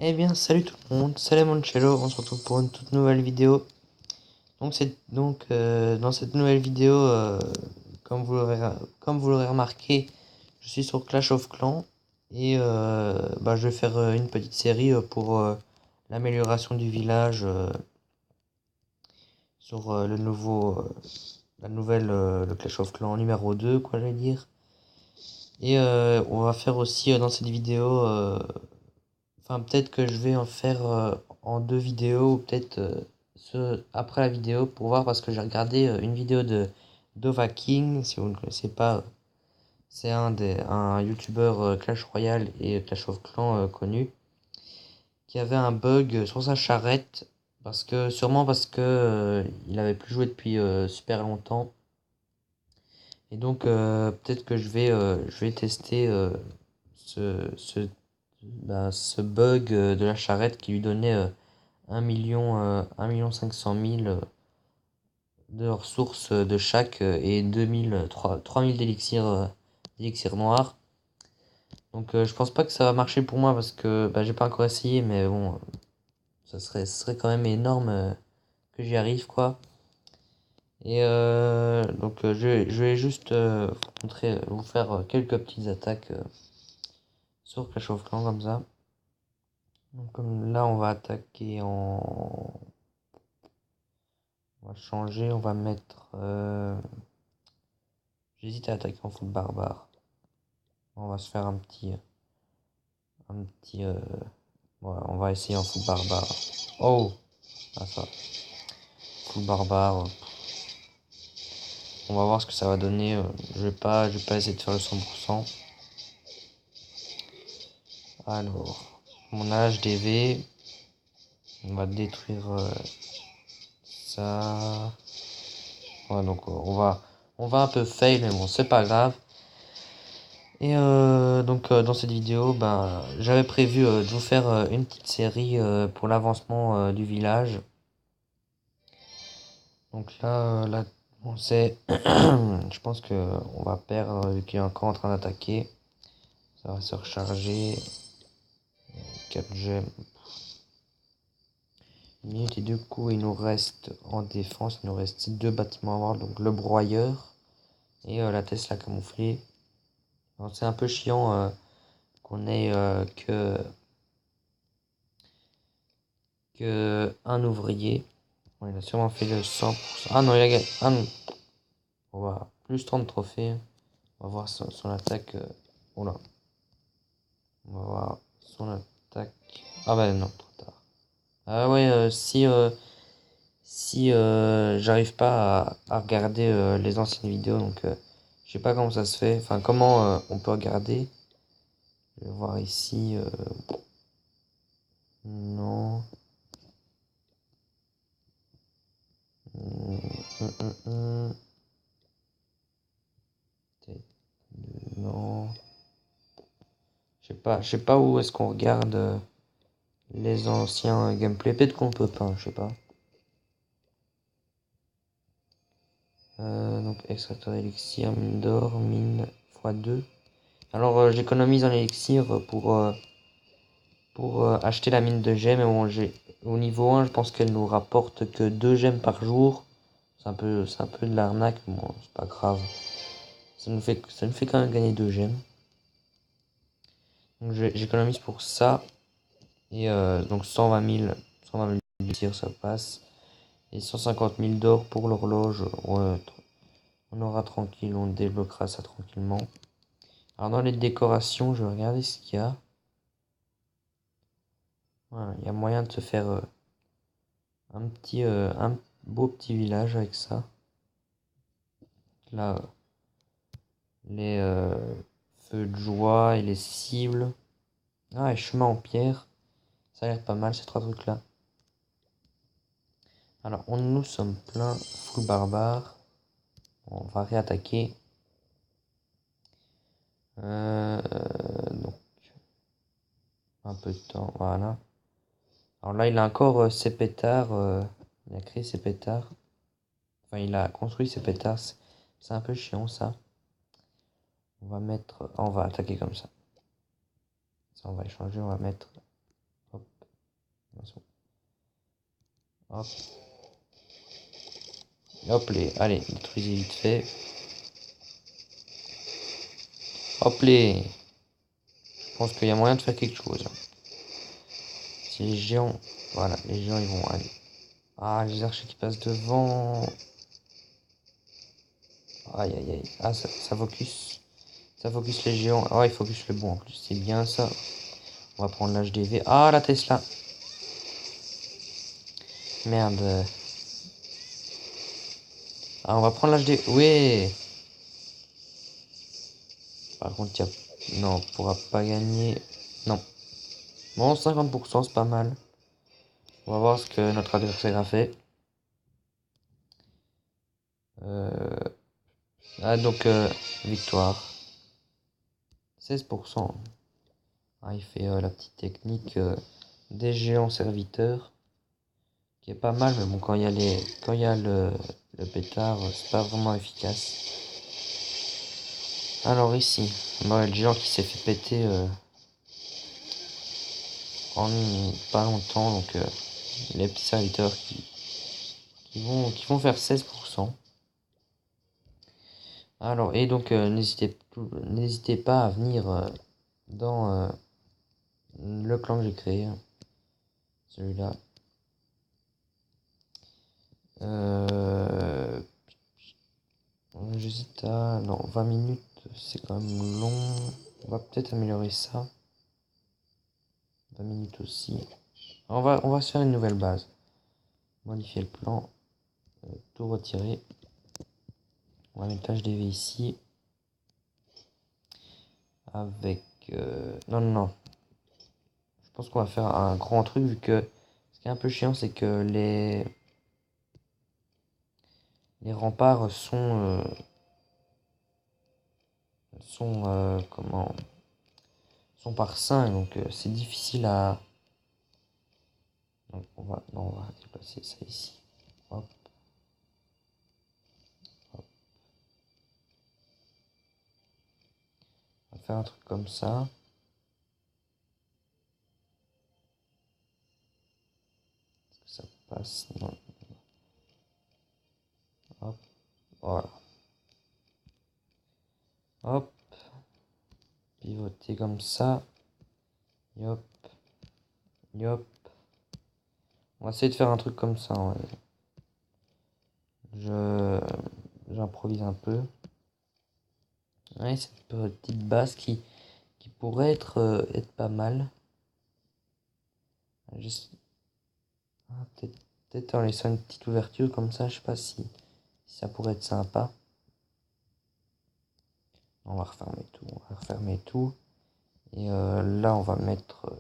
Eh bien, salut tout le monde, salut Moncello, on se retrouve pour une toute nouvelle vidéo. Dans cette nouvelle vidéo, comme vous l'aurez remarqué, je suis sur Clash of Clans et je vais faire une petite série pour l'amélioration du village sur le Clash of Clans numéro 2, quoi j'allais dire. Et on va faire aussi dans cette vidéo enfin, peut-être que je vais en faire en deux vidéos, ou peut-être après la vidéo pour voir parce que j'ai regardé une vidéo de Dova King, si vous ne connaissez pas, c'est un youtubeur Clash Royale et Clash of Clans connu, qui avait un bug sur sa charrette, sûrement parce que il avait plus joué depuis super longtemps. Et donc peut-être que je vais tester ce, ce, ce bug de la charrette qui lui donnait 1 500 000 de ressources de chaque et 3000 d'élixir noir. Donc je pense pas que ça va marcher pour moi parce que j'ai pas encore essayé, mais bon, ce serait quand même énorme que j'y arrive quoi. Et je vais juste vous faire quelques petites attaques sur Clash of Clans comme ça. Donc comme là on va attaquer en... On va changer, on va mettre... J'hésite à attaquer en foot barbare. On va se faire un petit, voilà, on va essayer en foot barbare. Oh, ah ça, foot barbare. On va voir ce que ça va donner. Je vais pas essayer de faire le 100%. Alors, mon HDV, on va détruire ça. Ouais, donc on va un peu fail, mais bon, c'est pas grave. Et dans cette vidéo, j'avais prévu de vous faire une petite série pour l'avancement du village. Donc là on sait, je pense que on va perdre vu qu'il est encore en train d'attaquer. Ça va se recharger. 4 gemmes. Une minute et du coup il nous reste en défense, il nous reste deux bâtiments à voir, donc le broyeur et la Tesla camouflée. C'est un peu chiant qu'on ait que un ouvrier. Bon, il a sûrement fait le 100%. Ah non, il a gagné. Ah non. On va plus 30 trophées. On va voir son attaque. Oh là. On va voir son attaque. Ah bah non, trop tard. Ah ouais, si j'arrive pas à regarder les anciennes vidéos, donc je sais pas comment ça se fait. Enfin, comment on peut regarder. Je vais voir ici. Non. Hum, hum, hum, hum. Non. Je sais pas où est-ce qu'on regarde les anciens gameplay. Peut-être qu'on peut pas, je sais pas. Donc extracteur d'élixir, mine d'or, mine x2. Alors j'économise en élixir pour acheter la mine de gemmes. Et bon, au niveau 1, je pense qu'elle nous rapporte que 2 gemmes par jour. C'est un peu de l'arnaque, mais bon, c'est pas grave. Ça nous fait quand même gagner 2 gemmes. Donc j'économise pour ça. Et donc 120 000 d'élixir, ça passe. Et 150 000 d'or pour l'horloge. Ouais, on aura tranquille, on débloquera ça tranquillement. Alors dans les décorations, je vais regarder ce qu'il y a. Voilà, il y a moyen de se faire un beau petit village avec ça. Là, les feux de joie et les cibles. Ah, et chemin en pierre. Ça a l'air pas mal ces trois trucs-là. Alors, nous sommes plein full barbare. On va réattaquer. Donc, un peu de temps, voilà. Alors là, il a encore ses pétards. Il a créé ses pétards. Enfin, il a construit ses pétards. C'est un peu chiant ça. On va mettre. On va attaquer comme ça. Ça, on va échanger. On va mettre. Hop. Hop. Hop les. Allez, détruisez vite fait. Hop les. Je pense qu'il y a moyen de faire quelque chose. Si les géants. Voilà, les géants ils vont aller. Ah, les archers qui passent devant. Aïe aïe aïe. Ah, ça focus. Ça focus les géants. Ah, il focus le bon en plus. C'est bien ça. On va prendre l'HDV. Ah, la Tesla. Merde. Ah, on va prendre l'HDV. Oui. Par contre, il y a... Non, on pourra pas gagner. Non. Bon, 50%, c'est pas mal. On va voir ce que notre adversaire a fait. Ah, donc, victoire. 16%. Ah, il fait la petite technique des géants serviteurs. Qui est pas mal, mais bon, quand il y a le pétard, c'est pas vraiment efficace. Alors ici, bon, le géant qui s'est fait péter en pas longtemps, donc les petits serviteurs qui vont faire 16%. Alors, et donc n'hésitez pas à venir dans le clan que j'ai créé, celui-là. J'hésite à... Non, 20 minutes, c'est quand même long. On va peut-être améliorer ça. 20 minutes aussi. On va se faire une nouvelle base. Modifier le plan. Tout retirer. On va mettre l'HDV ici. Avec... Non, non, non. Je pense qu'on va faire un grand truc vu que... Ce qui est un peu chiant, c'est que les remparts comment... sont par 5, donc c'est difficile à... Donc on va déplacer ça ici. Hop. Hop. On va faire un truc comme ça. Est-ce que ça passe? Non. Hop. Voilà. Hop. Pivoter comme ça. Yop. Yop. On va essayer de faire un truc comme ça. J'improvise un peu. Ouais, cette petite base qui pourrait être pas mal. Juste... Ah, peut-être en laissant une petite ouverture comme ça, je sais pas si ça pourrait être sympa. On va refermer tout. On va refermer tout. Et là, on va mettre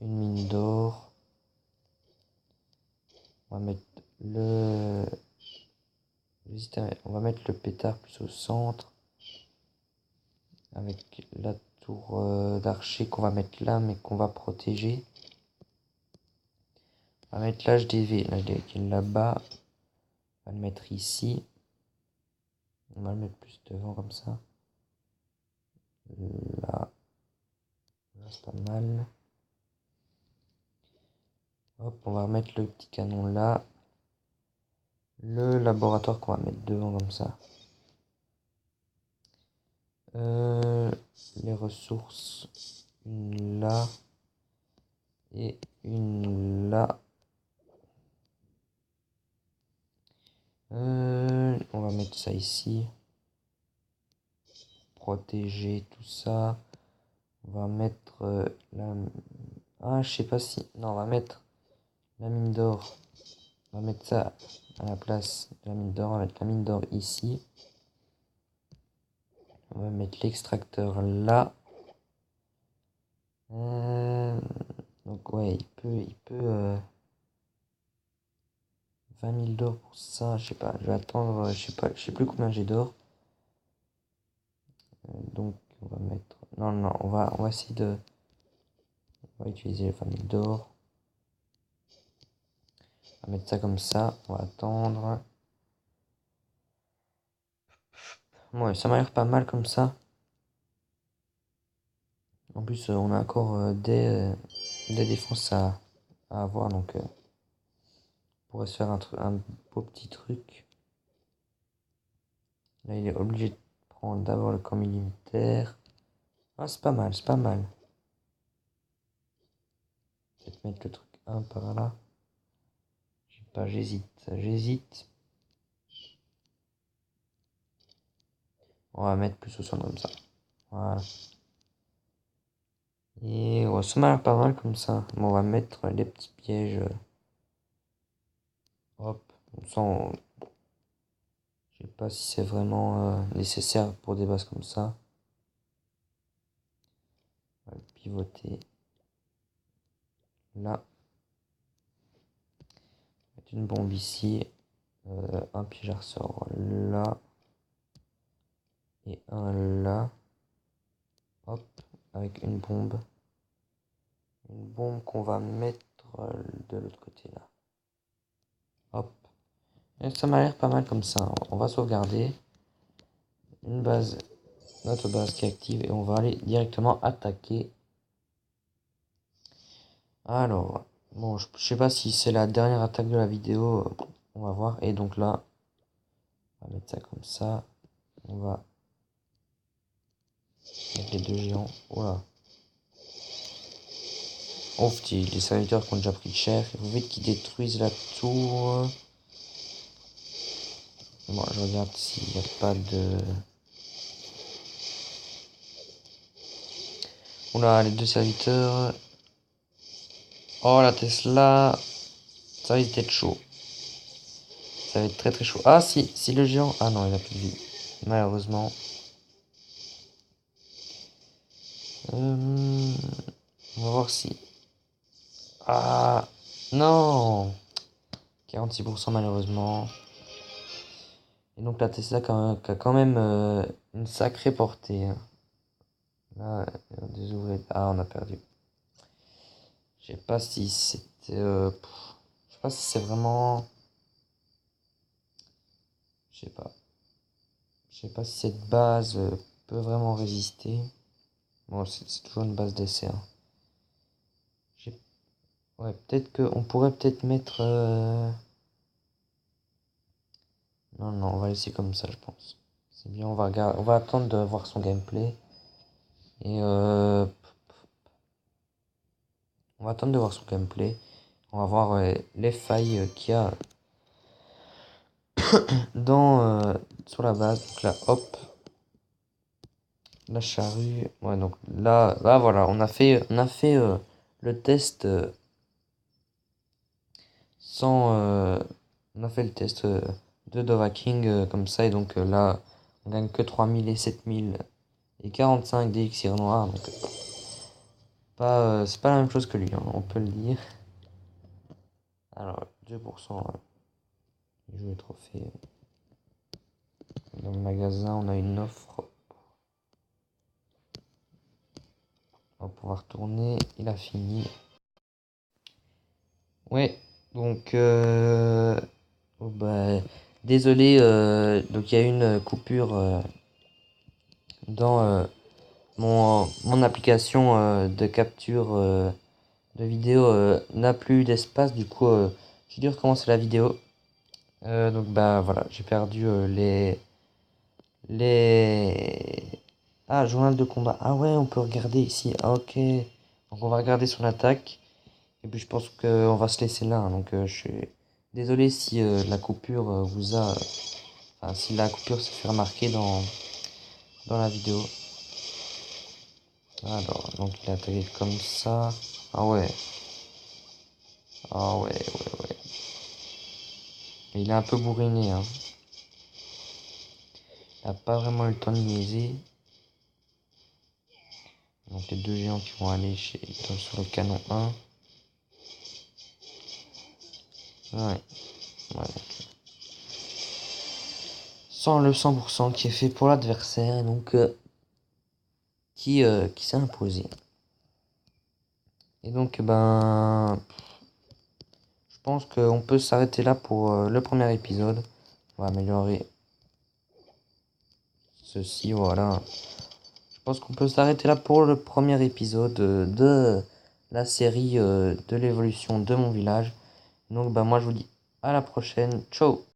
une mine d'or. On va mettre le... On va mettre le pétard plus au centre. Avec la tour d'archer qu'on va mettre là, mais qu'on va protéger. On va mettre l'HDV. L'HDV qui est là-bas. On va le mettre ici. On va le mettre plus devant comme ça. Là. Là, c'est pas mal. Hop, on va remettre le petit canon là. Le laboratoire qu'on va mettre devant comme ça. Les ressources. Une là. Et une là. On va mettre ça ici. Protéger tout ça. On va mettre la... Ah, je sais pas si... Non, on va mettre la mine d'or. On va mettre ça à la place de la mine d'or. On va mettre la mine d'or ici. On va mettre l'extracteur là. Donc ouais, il peut 20 000 d'or pour ça. Je sais pas, je vais attendre, je sais plus combien j'ai d'or. Donc on va mettre... Non, non, on va essayer de... On va utiliser les 20 000 d'or. On va mettre ça comme ça. On va attendre. Ouais, ça m'a l'air pas mal comme ça. En plus, on a encore des défenses à avoir, donc on pourrait se faire un beau petit truc. Là, il est obligé de prendre d'abord le camp militaire. Ah, c'est pas mal, c'est pas mal. Peut-être mettre le truc 1 par là. Je sais pas, j'hésite. On va mettre plus au centre comme ça. Voilà. Et ouais, ça m'a l'air pas mal comme ça. Bon, on va mettre les petits pièges. Hop. Je sais pas si c'est vraiment nécessaire pour des bases comme ça. On va le pivoter. Là. Mettre une bombe ici. Un piège à ressort là. Et un là. Hop. Avec une bombe. Une bombe qu'on va mettre de l'autre côté là. Hop. Et ça m'a l'air pas mal comme ça. On va sauvegarder. Une base. Notre base qui est active. Et on va aller directement attaquer. Alors. Bon, je sais pas si c'est la dernière attaque de la vidéo. On va voir. Et donc là. On va mettre ça comme ça. On va mettre les deux géants. Voilà. Oh, les serviteurs qui ont déjà pris cher. Il faut vite qu'ils détruisent la tour. Bon, je regarde s'il n'y a pas de... Oula, les deux serviteurs. Oh, la Tesla. Ça risque d'être chaud. Ça va être très très chaud. Ah, si le géant... Ah non, il a plus de vie. Malheureusement. On va voir si... Ah, non. 46% malheureusement. Et donc la Tesla qui a quand même une sacrée portée. Hein. Là, des ouvriers. Ah, on a perdu. Je sais pas si c'était... je sais pas si c'est vraiment... Je sais pas. Je sais pas si cette base peut vraiment résister. Bon, c'est toujours une base d'essai. Hein. Ouais, peut-être qu'on pourrait peut-être mettre... Non, non, on va laisser comme ça, je pense. C'est bien, on va attendre de voir son gameplay. Et on va attendre de voir son gameplay. On va voir les failles qu'il y a sur la base. Donc là, hop. La charrue. Ouais, donc là, voilà, on a fait le test sans. On a fait le test de Dova King comme ça. Et donc là, on gagne que 3000 et 7000 et 45 d'élixir noir. Donc, c'est pas la même chose que lui, hein, on peut le dire. Alors, 2%. Il joue les trophées. Dans le magasin, on a une offre. On va pouvoir tourner. Il a fini. Ouais, donc oh, bah, désolé, donc il y a une coupure dans mon application de capture de vidéo n'a plus d'espace, du coup j'ai dû recommencer la vidéo. Donc bah voilà, j'ai perdu les... Ah, journal de combat. Ah ouais, on peut regarder ici. Ah, ok. Donc on va regarder son attaque. Et puis je pense qu'on va se laisser là. Hein. Donc je suis désolé si la coupure vous a... Enfin, si la coupure se fait remarquer dans la vidéo. Alors, donc il a attaqué comme ça. Ah ouais. Ah ouais, ouais, ouais. Et il est un peu bourriné. Hein. Il n'a pas vraiment eu le temps de niaiser. Donc les deux géants qui vont aller sur le canon 1. Ouais. Ouais, donc, sans le 100% qui est fait pour l'adversaire. Donc qui s'est imposé. Et donc ben... Je pense qu'on peut s'arrêter là pour le premier épisode. On va améliorer ceci, voilà. Je pense qu'on peut s'arrêter là pour le premier épisode de la série de l'évolution de mon village. Donc bah moi je vous dis à la prochaine, ciao.